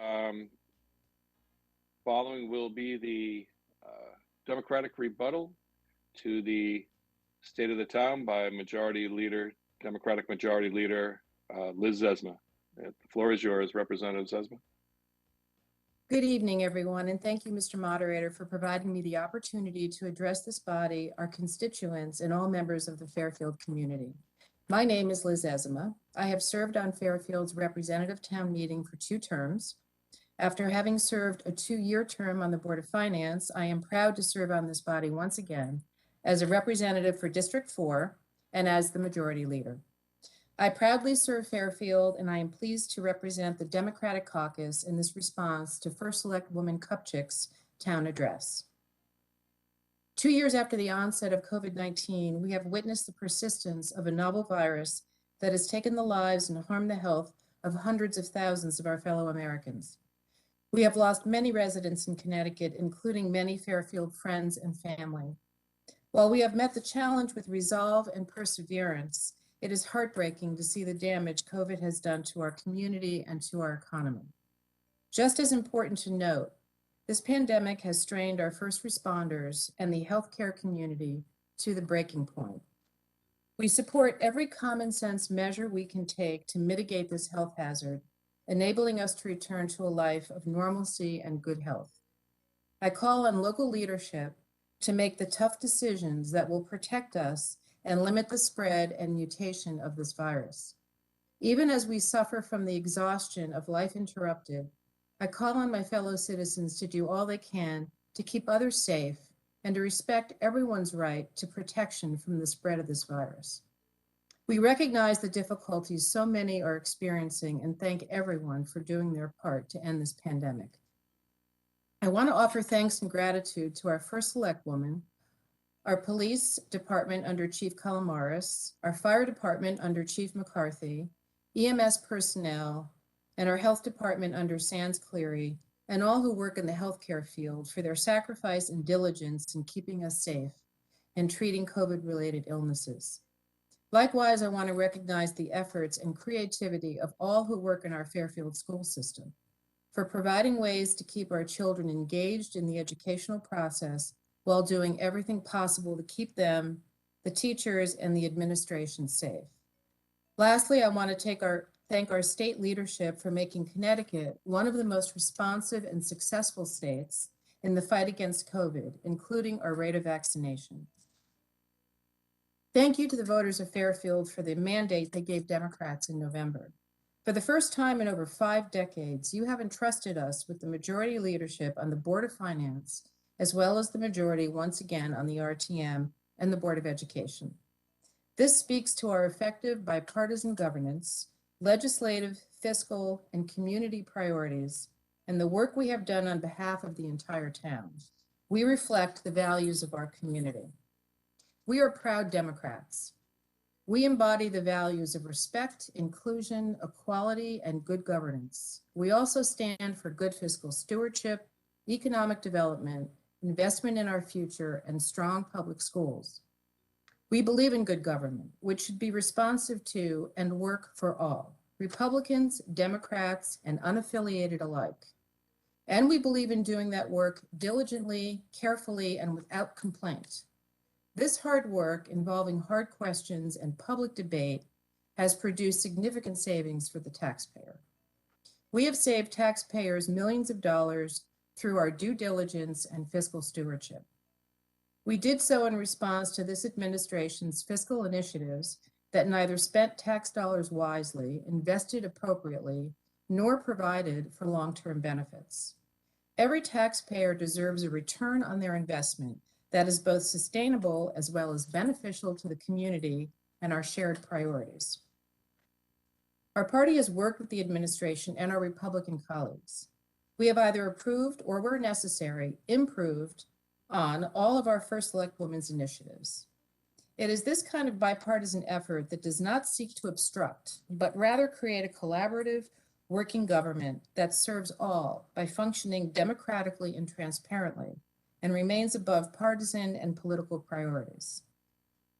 Um, Following will be the Democratic rebuttal to the State of the Town by Democratic Majority Leader Liz Zesma. The floor is yours, Representative Zesma. Good evening, everyone, and thank you, Mr. Moderator, for providing me the opportunity to address this body, our constituents, and all members of the Fairfield community. My name is Liz Zesma. I have served on Fairfield's representative town meeting for 2 terms. After having served a 2-year term on the Board of Finance, I am proud to serve on this body once again as a representative for District 4 and as the Majority Leader. I proudly serve Fairfield, and I am pleased to represent the Democratic Caucus in this response to First Selectwoman Kupchik's town address. 2 years after the onset of COVID-19, we have witnessed the persistence of a novel virus that has taken the lives and harmed the health of hundreds of thousands of our fellow Americans. We have lost many residents in Connecticut, including many Fairfield friends and family. While we have met the challenge with resolve and perseverance, it is heartbreaking to see the damage COVID has done to our community and to our economy. Just as important to note, this pandemic has strained our first responders and the healthcare community to the breaking point. We support every common sense measure we can take to mitigate this health hazard, enabling us to return to a life of normalcy and good health. I call on local leadership to make the tough decisions that will protect us and limit the spread and mutation of this virus. Even as we suffer from the exhaustion of life interrupted, I call on my fellow citizens to do all they can to keep others safe and to respect everyone's right to protection from the spread of this virus. We recognize the difficulties so many are experiencing and thank everyone for doing their part to end this pandemic. I want to offer thanks and gratitude to our First Selectwoman, our police department under Chief Calamaris, our fire department under Chief McCarthy, EMS personnel, and our health department under Sands Cleary, and all who work in the healthcare field for their sacrifice and diligence in keeping us safe and treating COVID-related illnesses. Likewise, I want to recognize the efforts and creativity of all who work in our Fairfield school system for providing ways to keep our children engaged in the educational process while doing everything possible to keep them, the teachers, and the administration safe. Lastly, I want to thank our state leadership for making Connecticut one of the most responsive and successful states in the fight against COVID, including our rate of vaccination. Thank you to the voters of Fairfield for the mandate they gave Democrats in November. For the first time in over 5 decades, you have entrusted us with the majority leadership on the Board of Finance, as well as the majority once again on the RTM and the Board of Education. This speaks to our effective bipartisan governance, legislative, fiscal, and community priorities, and the work we have done on behalf of the entire town. We reflect the values of our community. We are proud Democrats. We embody the values of respect, inclusion, equality, and good governance. We also stand for good fiscal stewardship, economic development, investment in our future, and strong public schools. We believe in good government, which should be responsive to and work for all, Republicans, Democrats, and unaffiliated alike. And we believe in doing that work diligently, carefully, and without complaint. This hard work, involving hard questions and public debate, has produced significant savings for the taxpayer. We have saved taxpayers millions of dollars through our due diligence and fiscal stewardship. We did so in response to this administration's fiscal initiatives that neither spent tax dollars wisely, invested appropriately, nor provided for long-term benefits. Every taxpayer deserves a return on their investment that is both sustainable as well as beneficial to the community and our shared priorities. Our party has worked with the administration and our Republican colleagues. We have either approved or, where necessary, improved on all of our First Selectwoman's initiatives. It is this kind of bipartisan effort that does not seek to obstruct, but rather create a collaborative, working government that serves all by functioning democratically and transparently and remains above partisan and political priorities.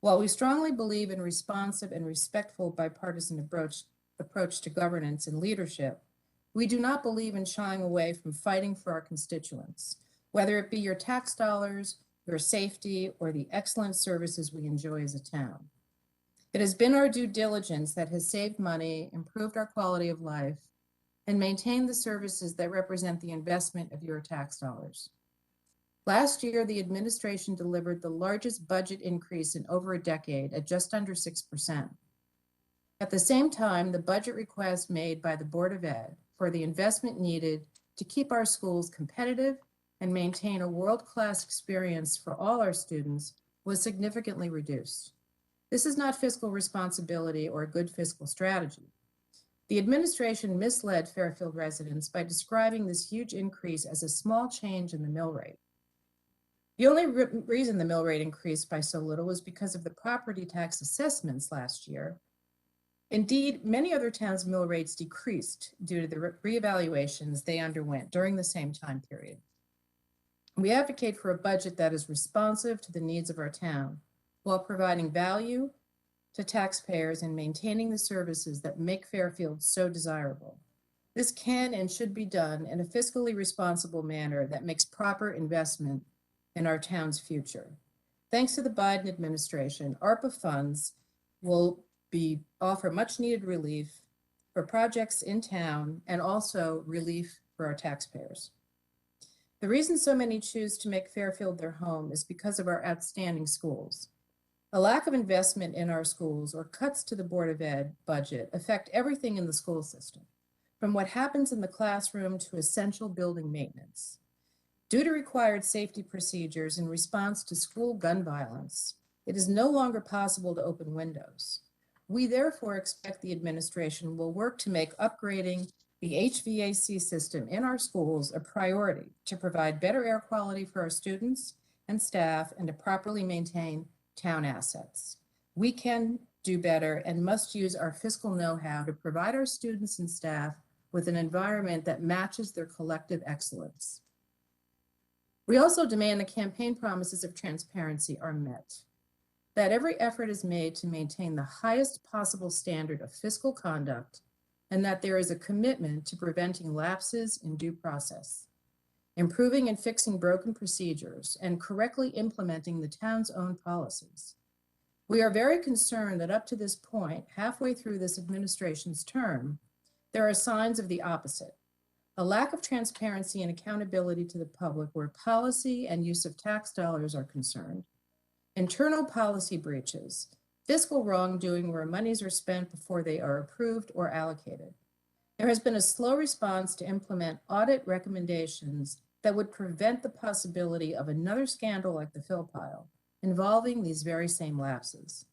While we strongly believe in responsive and respectful bipartisan approach to governance and leadership, We do not believe in shying away from fighting for our constituents, whether it be your tax dollars, your safety, or the excellent services we enjoy as a town. It has been our due diligence that has saved money, improved our quality of life, and maintained the services that represent the investment of your tax dollars. Last year, the administration delivered the largest budget increase in over a decade at just under 6%. At the same time, the budget request made by the Board of Ed for the investment needed to keep our schools competitive and maintain a world-class experience for all our students was significantly reduced. This is not fiscal responsibility or a good fiscal strategy. The administration misled Fairfield residents by describing this huge increase as a small change in the mill rate. The only reason the mill rate increased by so little was because of the property tax assessments last year. Indeed, many other towns' mill rates decreased due to the reevaluations they underwent during the same time period. We advocate for a budget that is responsive to the needs of our town while providing value to taxpayers and maintaining the services that make Fairfield so desirable. This can and should be done in a fiscally responsible manner that makes proper investment in our town's future. Thanks to the Biden administration, ARPA funds will offer much needed relief for projects in town and also relief for our taxpayers. The reason so many choose to make Fairfield their home is because of our outstanding schools. A lack of investment in our schools or cuts to the Board of Ed budget affect everything in the school system, from what happens in the classroom to essential building maintenance. Due to required safety procedures in response to school gun violence, it is no longer possible to open windows. We therefore expect the administration will work to make upgrading the HVAC system in our schools a priority to provide better air quality for our students and staff and to properly maintain town assets. We can do better and must use our fiscal know-how to provide our students and staff with an environment that matches their collective excellence. We also demand the campaign promises of transparency are met, that every effort is made to maintain the highest possible standard of fiscal conduct, and that there is a commitment to preventing lapses in due process, improving and fixing broken procedures, and correctly implementing the town's own policies. We are very concerned that up to this point, halfway through this administration's term, there are signs of the opposite. A lack of transparency and accountability to the public where policy and use of tax dollars are concerned, internal policy breaches, fiscal wrongdoing where monies are spent before they are approved or allocated. There has been a slow response to implement audit recommendations that would prevent the possibility of another scandal like the Phil pile involving these very same lapses.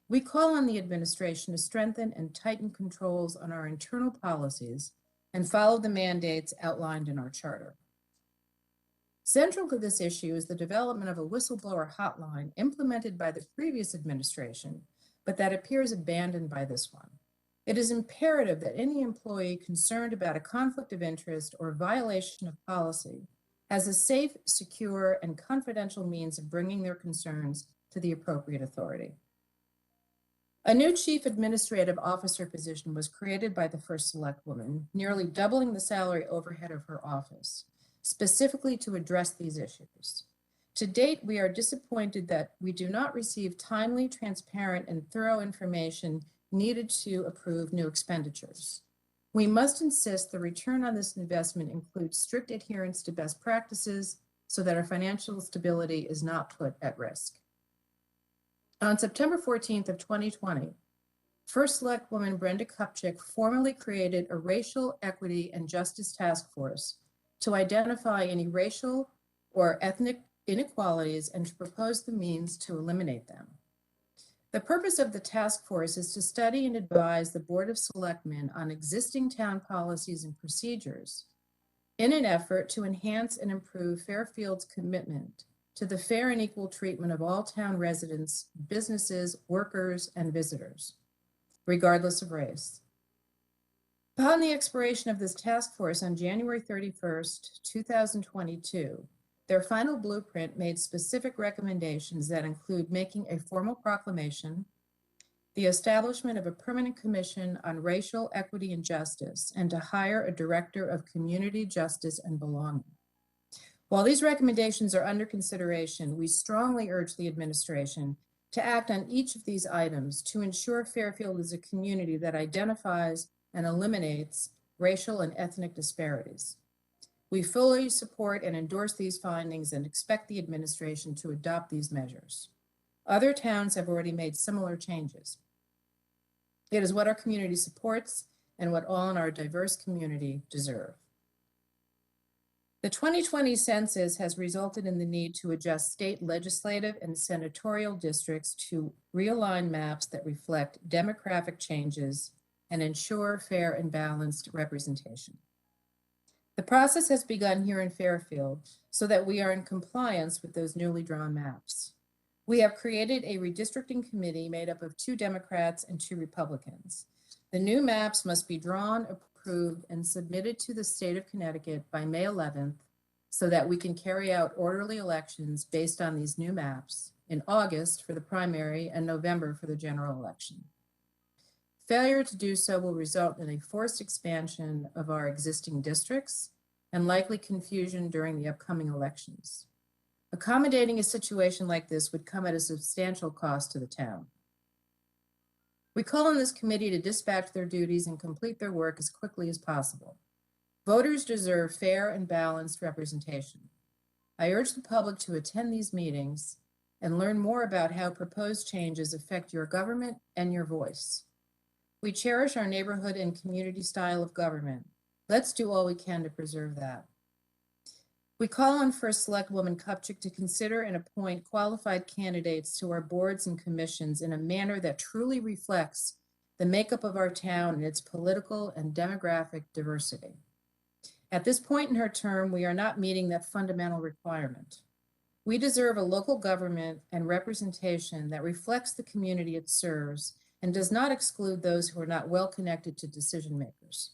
We call on the administration to strengthen and tighten controls on our internal policies and follow the mandates outlined in our charter. Central to this issue is the development of a whistleblower hotline implemented by the previous administration, but that appears abandoned by this one. It is imperative that any employee concerned about a conflict of interest or violation of policy has a safe, secure, and confidential means of bringing their concerns to the appropriate authority. A new chief administrative officer position was created by the first Selectwoman, nearly doubling the salary overhead of her office, specifically to address these issues. To date, we are disappointed that we do not receive timely, transparent, and thorough information needed to approve new expenditures. We must insist the return on this investment includes strict adherence to best practices so that our financial stability is not put at risk. On September 14th of 2020, First Selectwoman Brenda Kupchik formally created a Racial Equity and Justice Task Force to identify any racial or ethnic inequalities and to propose the means to eliminate them. The purpose of the task force is to study and advise the Board of Selectmen on existing town policies and procedures in an effort to enhance and improve Fairfield's commitment to the fair and equal treatment of all town residents, businesses, workers, and visitors, regardless of race. Upon the expiration of this task force on January 31st, 2022, their final blueprint made specific recommendations that include making a formal proclamation, the establishment of a permanent commission on racial equity and justice, and to hire a director of community justice and belonging. While these recommendations are under consideration, we strongly urge the administration to act on each of these items to ensure Fairfield is a community that identifies and eliminates racial and ethnic disparities. We fully support and endorse these findings and expect the administration to adopt these measures. Other towns have already made similar changes. It is what our community supports and what all in our diverse community deserve. The 2020 census has resulted in the need to adjust state legislative and senatorial districts to realign maps that reflect demographic changes and ensure fair and balanced representation. The process has begun here in Fairfield so that we are in compliance with those newly drawn maps. We have created a redistricting committee made up of 2 Democrats and 2 Republicans. The new maps must be drawn, approved, and submitted to the state of Connecticut by May 11th so that we can carry out orderly elections based on these new maps in August for the primary and November for the general election. Failure to do so will result in a forced expansion of our existing districts and likely confusion during the upcoming elections. Accommodating a situation like this would come at a substantial cost to the town. We call on this committee to dispatch their duties and complete their work as quickly as possible. Voters deserve fair and balanced representation. I urge the public to attend these meetings and learn more about how proposed changes affect your government and your voice. We cherish our neighborhood and community style of government. Let's do all we can to preserve that. We call on First Selectwoman Kupchik to consider and appoint qualified candidates to our boards and commissions in a manner that truly reflects the makeup of our town and its political and demographic diversity. At this point in her term, we are not meeting that fundamental requirement. We deserve a local government and representation that reflects the community it serves and does not exclude those who are not well connected to decision makers.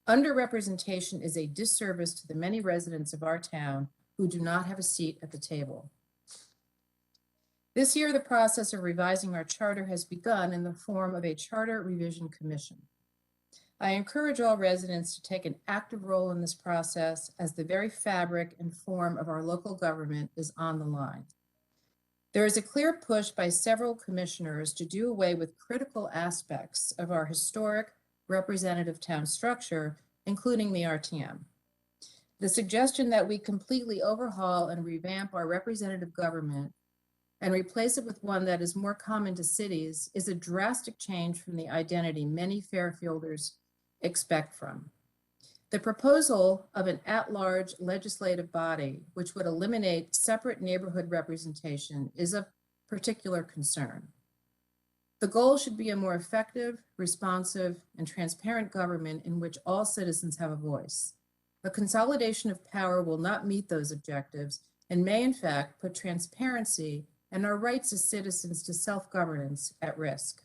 Underrepresentation is a disservice to the many residents of our town who do not have a seat at the table. This year, the process of revising our charter has begun in the form of a Charter Revision Commission. I encourage all residents to take an active role in this process as the very fabric and form of our local government is on the line. There is a clear push by several commissioners to do away with critical aspects of our historic representative town structure, including the RTM. The suggestion that we completely overhaul and revamp our representative government and replace it with one that is more common to cities is a drastic change from the identity many Fairfielders expect from. The proposal of an at-large legislative body, which would eliminate separate neighborhood representation, is of particular concern. The goal should be a more effective, responsive, and transparent government in which all citizens have a voice. A consolidation of power will not meet those objectives and may, in fact, put transparency and our rights as citizens to self-governance at risk.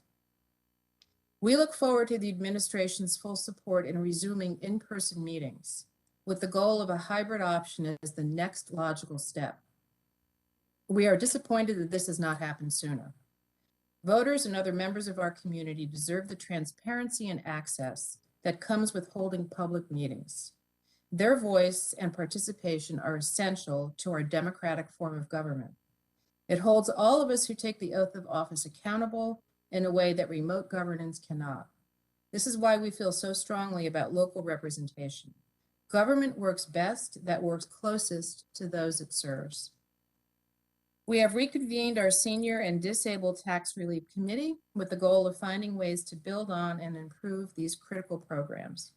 We look forward to the administration's full support in resuming in-person meetings, with the goal of a hybrid option as the next logical step. We are disappointed that this has not happened sooner. Voters and other members of our community deserve the transparency and access that comes with holding public meetings. Their voice and participation are essential to our democratic form of government. It holds all of us who take the oath of office accountable in a way that remote governance cannot. This is why we feel so strongly about local representation. Government works best that works closest to those it serves. We have reconvened our Senior and Disabled Tax Relief Committee with the goal of finding ways to build on and improve these critical programs.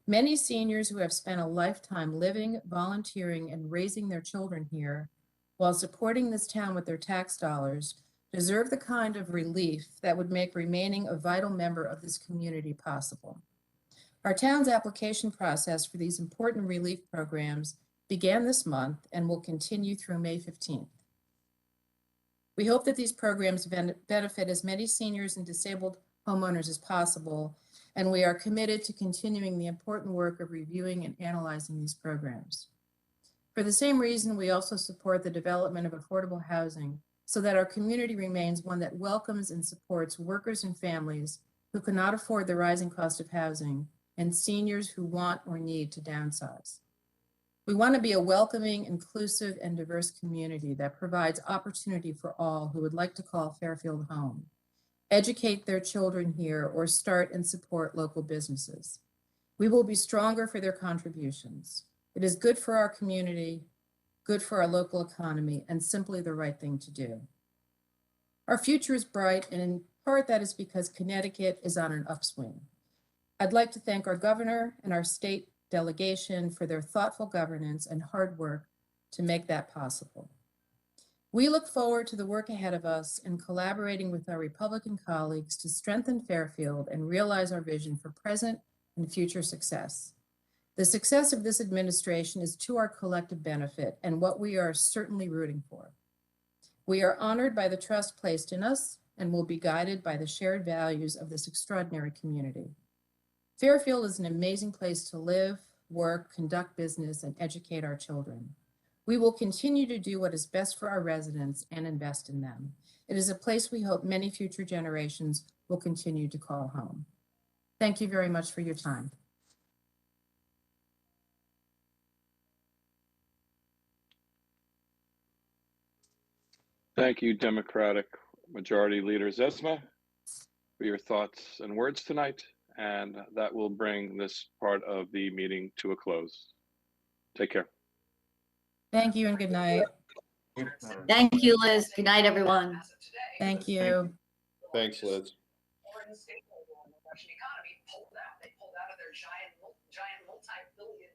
Many seniors who have spent a lifetime living, volunteering, and raising their children here while supporting this town with their tax dollars deserve the kind of relief that would make remaining a vital member of this community possible. Our town's application process for these important relief programs began this month and will continue through May 15th. We hope that these programs benefit as many seniors and disabled homeowners as possible, and we are committed to continuing the important work of reviewing and analyzing these programs. For the same reason, we also support the development of affordable housing so that our community remains one that welcomes and supports workers and families who cannot afford the rising cost of housing and seniors who want or need to downsize. We want to be a welcoming, inclusive, and diverse community that provides opportunity for all who would like to call Fairfield home, educate their children here, or start and support local businesses. We will be stronger for their contributions. It is good for our community, good for our local economy, and simply the right thing to do. Our future is bright, and in part that is because Connecticut is on an upswing. I'd like to thank our governor and our state delegation for their thoughtful governance and hard work to make that possible. We look forward to the work ahead of us in collaborating with our Republican colleagues to strengthen Fairfield and realize our vision for present and future success. The success of this administration is to our collective benefit and what we are certainly rooting for. We are honored by the trust placed in us and will be guided by the shared values of this extraordinary community. Fairfield is an amazing place to live, work, conduct business, and educate our children. We will continue to do what is best for our residents and invest in them. It is a place we hope many future generations will continue to call home. Thank you very much for your time. Thank you, Democratic Majority Leader Zesma, for your thoughts and words tonight. And that will bring this part of the meeting to a close. Take care. Thank you and good night. Thank you, Liz. Good night, everyone. Thank you. Thanks, Liz. Russian economy pulled out. They pulled out of their giant multi-billion